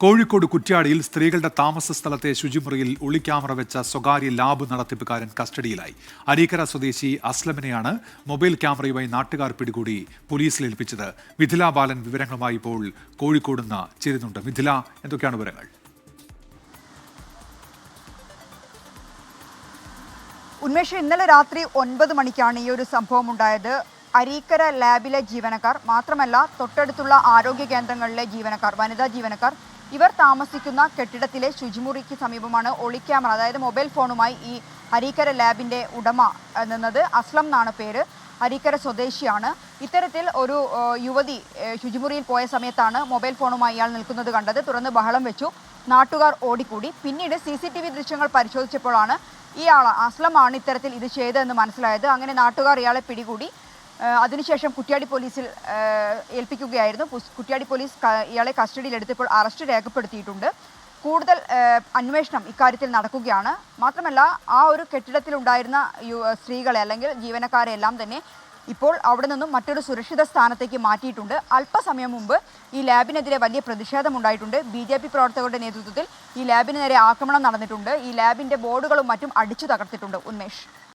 കോഴിക്കോട് കുറ്റ്യാടിയിൽ സ്ത്രീകളുടെ താമസ സ്ഥലത്തെ ശുചിമുറിയിൽ ഒളിക്യാമറ വെച്ച സ്വകാര്യ ലാബ് നടത്തിപ്പുകാരൻ കസ്റ്റഡിയിലായി. അരീക്കര സ്വദേശി അസ്ലമിനെയാണ് മൊബൈൽ ക്യാമറയുമായി നാട്ടുകാർ പിടികൂടി പോലീസിൽ ഏൽപ്പിച്ചത്. മിഥില ബാലൻ വിവരങ്ങളുമായി ഇപ്പോൾ കോഴിക്കോട് നിന്ന് ചേരുന്നുണ്ട്. മിഥില, എന്തൊക്കെയാണ് വിവരങ്ങൾ? ഉന്മേഷ്, ഇന്നലെ രാത്രി 9 മണിക്കാണ് ഈ ഒരു സംഭവം ഉണ്ടായത്. അരീക്കര ലാബിലെ ജീവനക്കാർ മാത്രമല്ല, തൊട്ടടുത്തുള്ള ആരോഗ്യ കേന്ദ്രങ്ങളിലെ ജീവനക്കാർ, വനിതാ ജീവനക്കാർ, ഇവർ താമസിക്കുന്ന കെട്ടിടത്തിലെ ശുചിമുറിക്ക് സമീപമാണ് ഒളിക്യാമറ, അതായത് മൊബൈൽ ഫോണുമായി ഈ അരീക്കര ലാബിൻ്റെ ഉടമ എന്നത് അസ്ലം എന്നാണ് പേര്. അരീക്കര സ്വദേശിയാണ്. ഇത്തരത്തിൽ ഒരു യുവതി ശുചിമുറിയിൽ പോയ സമയത്താണ് മൊബൈൽ ഫോണുമായി ഇയാൾ നിൽക്കുന്നത് കണ്ടത്. തുടർന്ന് ബഹളം വെച്ചു. നാട്ടുകാർ ഓടിക്കൂടി. പിന്നീട് CCTV ദൃശ്യങ്ങൾ പരിശോധിച്ചപ്പോഴാണ് ഇയാൾ അസ്ലമാണ് ഇത്തരത്തിൽ ഇത് ചെയ്തതെന്ന് മനസ്സിലായത്. അങ്ങനെ നാട്ടുകാർ ഇയാളെ പിടികൂടി. അതിനുശേഷം കുറ്റ്യാടി പോലീസിൽ ഏൽപ്പിക്കുകയായിരുന്നു. കുറ്റ്യാടി പോലീസ് ഇയാളെ കസ്റ്റഡിയിലെടുത്തപ്പോൾ അറസ്റ്റ് രേഖപ്പെടുത്തിയിട്ടുണ്ട്. കൂടുതൽ അന്വേഷണം ഇക്കാര്യത്തിൽ നടക്കുകയാണ്. മാത്രമല്ല, ആ ഒരു കെട്ടിടത്തിലുണ്ടായിരുന്ന സ്ത്രീകളെ അല്ലെങ്കിൽ ജീവനക്കാരെ എല്ലാം തന്നെ ഇപ്പോൾ അവിടെ നിന്നും മറ്റൊരു സുരക്ഷിത സ്ഥാനത്തേക്ക് മാറ്റിയിട്ടുണ്ട്. അല്പസമയം മുമ്പ് ഈ ലാബിനെതിരെ വലിയ പ്രതിഷേധമുണ്ടായിട്ടുണ്ട്. BJP പ്രവർത്തകരുടെ നേതൃത്വത്തിൽ ഈ ലാബിന് നേരെ ആക്രമണം നടന്നിട്ടുണ്ട്. ഈ ലാബിൻ്റെ ബോർഡുകളും മറ്റും അടിച്ചു തകർത്തിട്ടുണ്ട്. ഉന്മേഷ്.